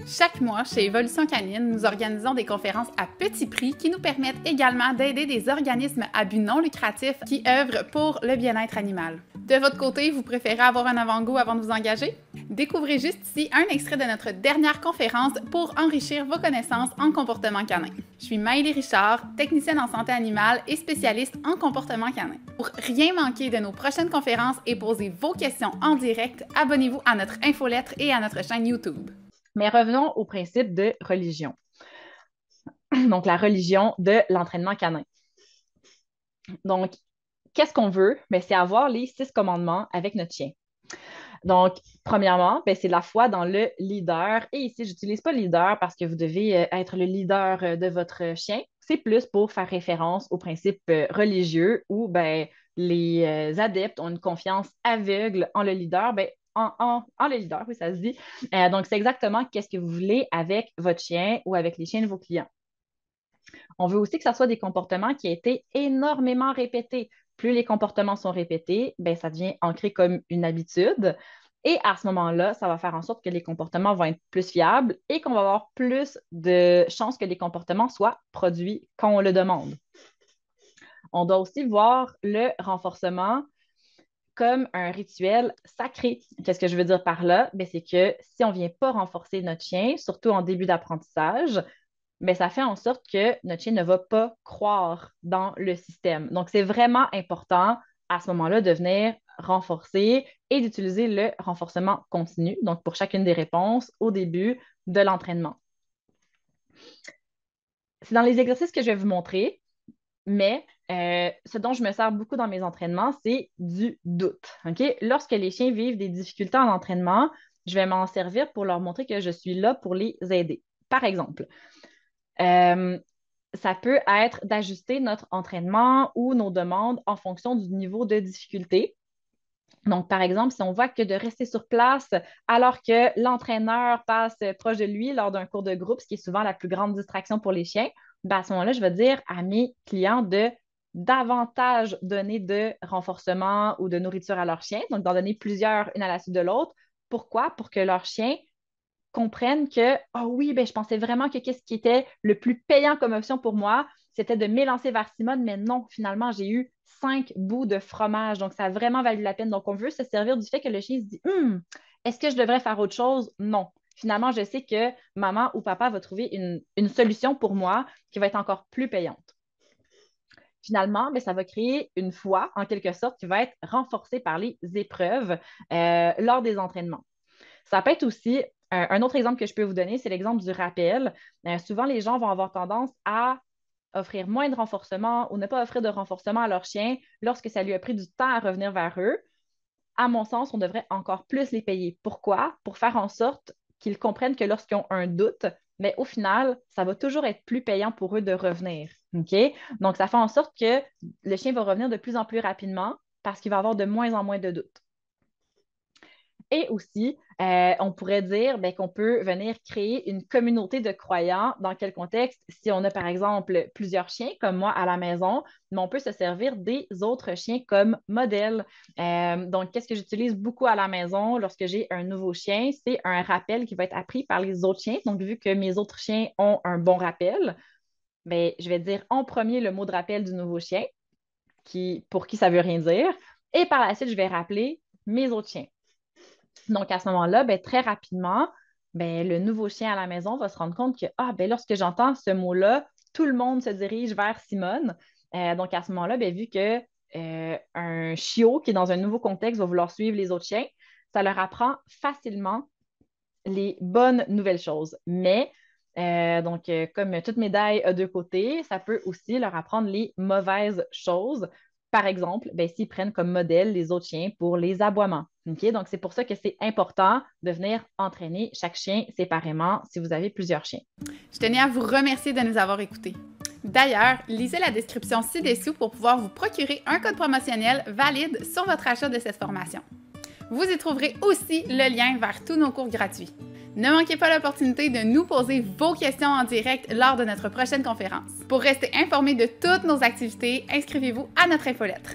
Chaque mois, chez Évolution Canine, nous organisons des conférences à petit prix qui nous permettent également d'aider des organismes à but non lucratif qui œuvrent pour le bien-être animal. De votre côté, vous préférez avoir un avant-goût avant de vous engager? Découvrez juste ici un extrait de notre dernière conférence pour enrichir vos connaissances en comportement canin. Je suis Maëlie Richard, technicienne en santé animale et spécialiste en comportement canin. Pour rien manquer de nos prochaines conférences et poser vos questions en direct, abonnez-vous à notre infolettre et à notre chaîne YouTube. Mais revenons au principe de religion. Donc, la religion de l'entraînement canin. Donc, qu'est-ce qu'on veut? C'est avoir les 6 commandements avec notre chien. Donc, premièrement, c'est la foi dans le leader. Et ici, je n'utilise pas leader parce que vous devez être le leader de votre chien. C'est plus pour faire référence aux principes religieux où les adeptes ont une confiance aveugle en le leader. En le leader, oui, ça se dit. Donc, c'est exactement qu'est-ce que vous voulez avec votre chien ou avec les chiens de vos clients. On veut aussi que ça soit des comportements qui aient été énormément répétés. Plus les comportements sont répétés, ça devient ancré comme une habitude. Et à ce moment-là, ça va faire en sorte que les comportements vont être plus fiables et qu'on va avoir plus de chances que les comportements soient produits quand on le demande. On doit aussi voir le renforcement comme un rituel sacré. Qu'est-ce que je veux dire par là? C'est que si on ne vient pas renforcer notre chien, surtout en début d'apprentissage, ça fait en sorte que notre chien ne va pas croire dans le système. Donc, c'est vraiment important à ce moment-là de venir renforcer et d'utiliser le renforcement continu, donc pour chacune des réponses au début de l'entraînement. C'est dans les exercices que je vais vous montrer, mais ce dont je me sers beaucoup dans mes entraînements, c'est du doute. Okay? Lorsque les chiens vivent des difficultés en entraînement, je vais m'en servir pour leur montrer que je suis là pour les aider. Par exemple, ça peut être d'ajuster notre entraînement ou nos demandes en fonction du niveau de difficulté. Donc, par exemple, si on voit que de rester sur place alors que l'entraîneur passe proche de lui lors d'un cours de groupe, ce qui est souvent la plus grande distraction pour les chiens, à ce moment-là, je vais dire à mes clients de davantage donner de renforcement ou de nourriture à leur chien, donc d'en donner plusieurs, une à la suite de l'autre. Pourquoi? Pour que leur chien comprennent que, oh oui, je pensais vraiment que qu'est-ce qui était le plus payant comme option pour moi, c'était de m'élancer vers Simone, mais non, finalement, j'ai eu 5 bouts de fromage, donc ça a vraiment valu la peine. Donc, on veut se servir du fait que le chien se dit, est-ce que je devrais faire autre chose? Non. Finalement, je sais que maman ou papa va trouver une solution pour moi qui va être encore plus payante. Finalement, ça va créer une foi, en quelque sorte, qui va être renforcée par les épreuves lors des entraînements. Ça peut être aussi, un autre exemple que je peux vous donner, c'est l'exemple du rappel. Souvent, les gens vont avoir tendance à offrir moins de renforcement ou ne pas offrir de renforcement à leur chien lorsque ça lui a pris du temps à revenir vers eux. À mon sens, on devrait encore plus les payer. Pourquoi? Pour faire en sorte qu'ils comprennent que lorsqu'ils ont un doute, mais au final, ça va toujours être plus payant pour eux de revenir. OK? Donc, ça fait en sorte que le chien va revenir de plus en plus rapidement parce qu'il va avoir de moins en moins de doutes. Et aussi, on pourrait dire qu'on peut venir créer une communauté de croyants. Dans quel contexte? Si on a, par exemple, plusieurs chiens, comme moi à la maison, mais on peut se servir des autres chiens comme modèle. Donc, qu'est-ce que j'utilise beaucoup à la maison lorsque j'ai un nouveau chien? C'est un rappel qui va être appris par les autres chiens. Donc, vu que mes autres chiens ont un bon rappel, je vais dire en premier le mot de rappel du nouveau chien, pour qui ça ne veut rien dire. Et par la suite, je vais rappeler mes autres chiens. Donc, à ce moment-là, très rapidement, le nouveau chien à la maison va se rendre compte que, lorsque j'entends ce mot-là, tout le monde se dirige vers Simone. Donc, à ce moment-là, vu que un chiot qui est dans un nouveau contexte va vouloir suivre les autres chiens, ça leur apprend facilement les bonnes nouvelles choses. Mais, comme toute médaille a deux côtés, ça peut aussi leur apprendre les mauvaises choses. Par exemple, s'ils prennent comme modèle les autres chiens pour les aboiements. Okay? Donc, c'est pour ça que c'est important de venir entraîner chaque chien séparément si vous avez plusieurs chiens. Je tenais à vous remercier de nous avoir écoutés. D'ailleurs, lisez la description ci-dessous pour pouvoir vous procurer un code promotionnel valide sur votre achat de cette formation. Vous y trouverez aussi le lien vers tous nos cours gratuits. Ne manquez pas l'opportunité de nous poser vos questions en direct lors de notre prochaine conférence. Pour rester informé de toutes nos activités, inscrivez-vous à notre infolettre.